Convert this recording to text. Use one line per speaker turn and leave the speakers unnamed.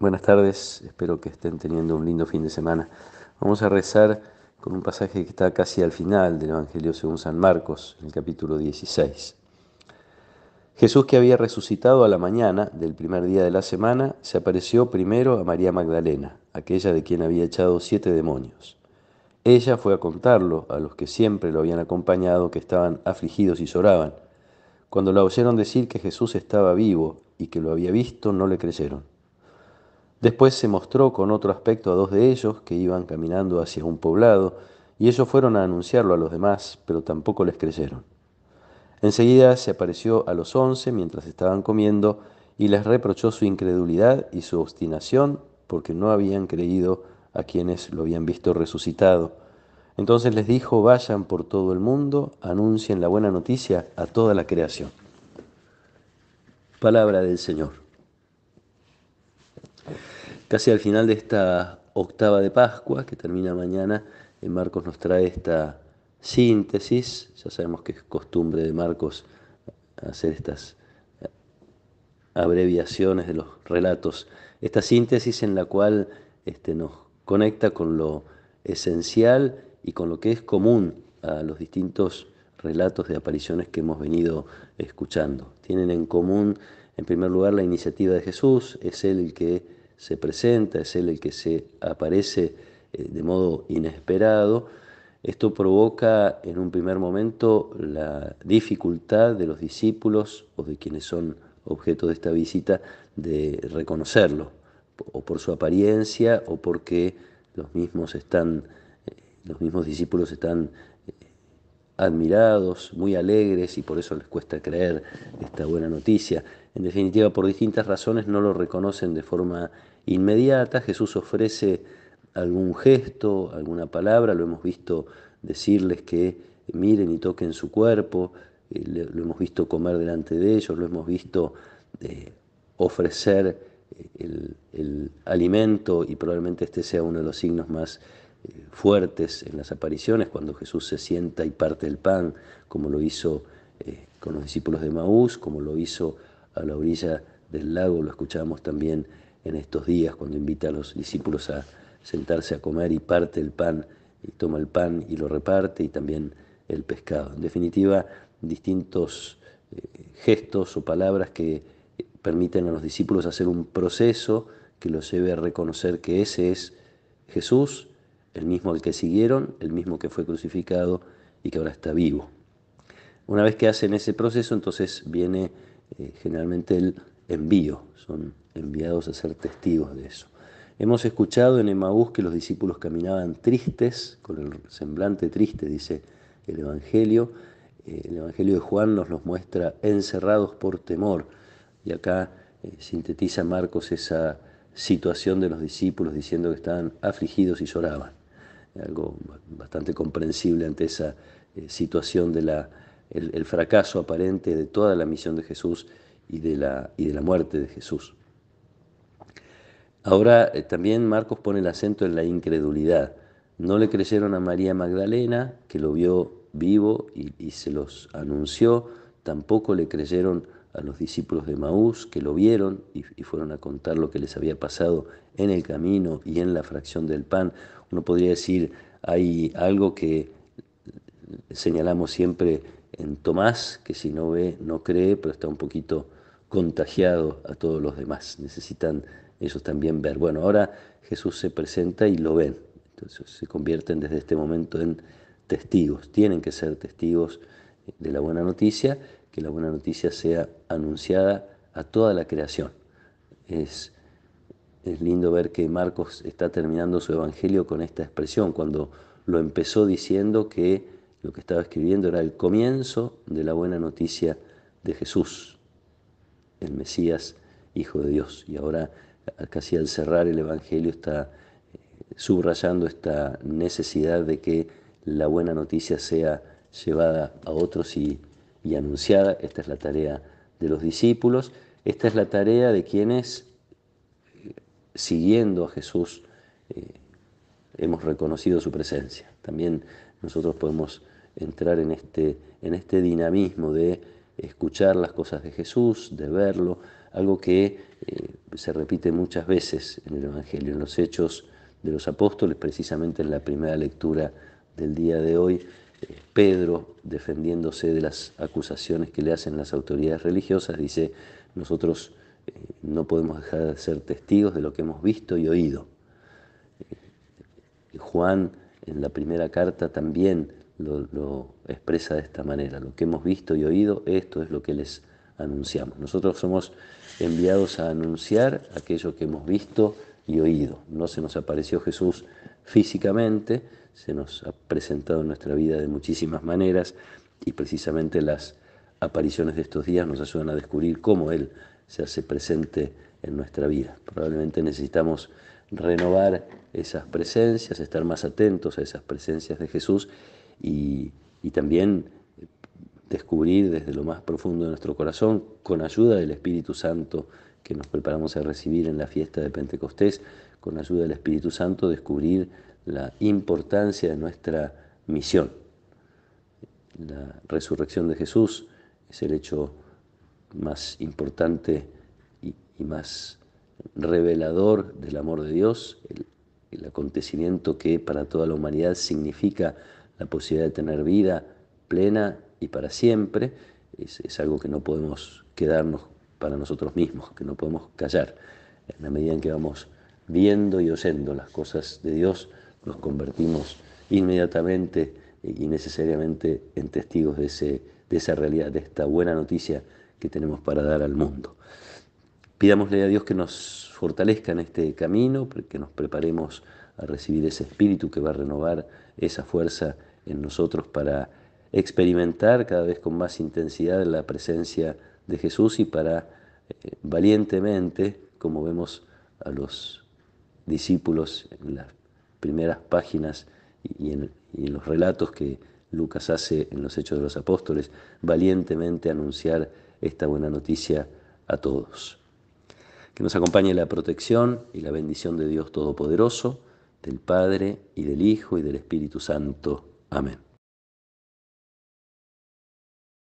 Buenas tardes, espero que estén teniendo un lindo fin de semana. Vamos a rezar con un pasaje que está casi al final del Evangelio según San Marcos, en el capítulo 16. Jesús, que había resucitado a la mañana del primer día de la semana, se apareció primero a María Magdalena, aquella de quien había echado 7 demonios. Ella fue a contarlo a los que siempre lo habían acompañado, que estaban afligidos y lloraban. Cuando la oyeron decir que Jesús estaba vivo y que lo había visto, no le creyeron. Después se mostró con otro aspecto a 2 de ellos que iban caminando hacia un poblado, y ellos fueron a anunciarlo a los demás, pero tampoco les creyeron. Enseguida se apareció a los 11 mientras estaban comiendo, y les reprochó su incredulidad y su obstinación, porque no habían creído a quienes lo habían visto resucitado. Entonces les dijo: vayan por todo el mundo, anuncien la buena noticia a toda la creación. Palabra del Señor. Casi al final de esta octava de Pascua, que termina mañana, Marcos nos trae esta síntesis. Ya sabemos que es costumbre de Marcos hacer estas abreviaciones de los relatos, esta síntesis en la cual nos conecta con lo esencial y con lo que es común a los distintos relatos de apariciones que hemos venido escuchando. Tienen en común, en primer lugar, la iniciativa de Jesús. Es Él el que se presenta, es Él el que se aparece de modo inesperado. Esto provoca en un primer momento la dificultad de los discípulos o de quienes son objeto de esta visita de reconocerlo, o por su apariencia o porque los mismos discípulos están admirados, muy alegres, y por eso les cuesta creer esta buena noticia. En definitiva, por distintas razones no lo reconocen de forma inmediata. Jesús ofrece algún gesto, alguna palabra. Lo hemos visto decirles que miren y toquen su cuerpo, lo hemos visto comer delante de ellos, lo hemos visto ofrecer el alimento, y probablemente este sea uno de los signos más fuertes en las apariciones, cuando Jesús se sienta y parte el pan, como lo hizo con los discípulos de Maús, como lo hizo a la orilla del lago. Lo escuchábamos también en estos días, cuando invita a los discípulos a sentarse a comer y parte el pan, y toma el pan y lo reparte, y también el pescado. En definitiva, distintos gestos o palabras que permiten a los discípulos hacer un proceso que los lleve a reconocer que ese es Jesús, el mismo al que siguieron, el mismo que fue crucificado y que ahora está vivo. Una vez que hacen ese proceso, entonces viene generalmente el envío, son enviados a ser testigos de eso. Hemos escuchado en Emaús que los discípulos caminaban tristes, con el semblante triste, dice el Evangelio. El Evangelio de Juan nos los muestra encerrados por temor, y acá sintetiza Marcos esa situación de los discípulos diciendo que estaban afligidos y lloraban. Algo bastante comprensible ante esa situación de el fracaso aparente de toda la misión de Jesús y de la muerte de Jesús. Ahora también Marcos pone el acento en la incredulidad. No le creyeron a María Magdalena, que lo vio vivo y se los anunció. Tampoco le creyeron a los discípulos de Maús, que lo vieron y fueron a contar lo que les había pasado en el camino y en la fracción del pan. Uno podría decir, hay algo que señalamos siempre en Tomás, que si no ve, no cree, pero está un poquito contagiado a todos los demás. Necesitan ellos también ver. Bueno, ahora Jesús se presenta y lo ven. Entonces se convierten desde este momento en testigos. Tienen que ser testigos de la buena noticia, que la buena noticia sea anunciada a toda la creación. Es es lindo ver que Marcos está terminando su evangelio con esta expresión, cuando lo empezó diciendo que lo que estaba escribiendo era el comienzo de la buena noticia de Jesús, el Mesías, Hijo de Dios. Y ahora, casi al cerrar el evangelio, está subrayando esta necesidad de que la buena noticia sea llevada a otros y anunciada. Esta es la tarea de los discípulos, esta es la tarea de quienes, siguiendo a Jesús, hemos reconocido su presencia. También nosotros podemos entrar en este dinamismo de escuchar las cosas de Jesús, de verlo. algo que se repite muchas veces en el Evangelio, en los Hechos de los Apóstoles, precisamente en la primera lectura del día de hoy. Pedro, defendiéndose de las acusaciones que le hacen las autoridades religiosas, dice: nosotros no podemos dejar de ser testigos de lo que hemos visto y oído. Juan, en la primera carta, también lo expresa de esta manera: lo que hemos visto y oído, esto es lo que les anunciamos. Nosotros somos enviados a anunciar aquello que hemos visto y oído. No se nos apareció Jesús físicamente, se nos ha presentado en nuestra vida de muchísimas maneras, y precisamente las apariciones de estos días nos ayudan a descubrir cómo Él se hace presente en nuestra vida. Probablemente necesitamos renovar esas presencias, estar más atentos a esas presencias de Jesús y también descubrir desde lo más profundo de nuestro corazón, con ayuda del Espíritu Santo que nos preparamos a recibir en la fiesta de Pentecostés, con ayuda del Espíritu Santo, descubrir la importancia de nuestra misión. La resurrección de Jesús es el hecho más importante y más revelador del amor de Dios, el acontecimiento que para toda la humanidad significa la posibilidad de tener vida plena y para siempre. Es algo que no podemos quedarnos para nosotros mismos, que no podemos callar. En la medida en que vamos viendo y oyendo las cosas de Dios, nos convertimos inmediatamente y necesariamente en testigos de esa realidad, de esta buena noticia que tenemos para dar al mundo. Pidámosle a Dios que nos fortalezca en este camino, que nos preparemos a recibir ese espíritu que va a renovar esa fuerza en nosotros para experimentar cada vez con más intensidad la presencia de Jesús y para valientemente, como vemos a los discípulos en las primeras páginas y en los relatos que Lucas hace en los Hechos de los Apóstoles, valientemente anunciar esta buena noticia a todos. Que nos acompañe la protección y la bendición de Dios Todopoderoso, del Padre y del Hijo y del Espíritu Santo. Amén.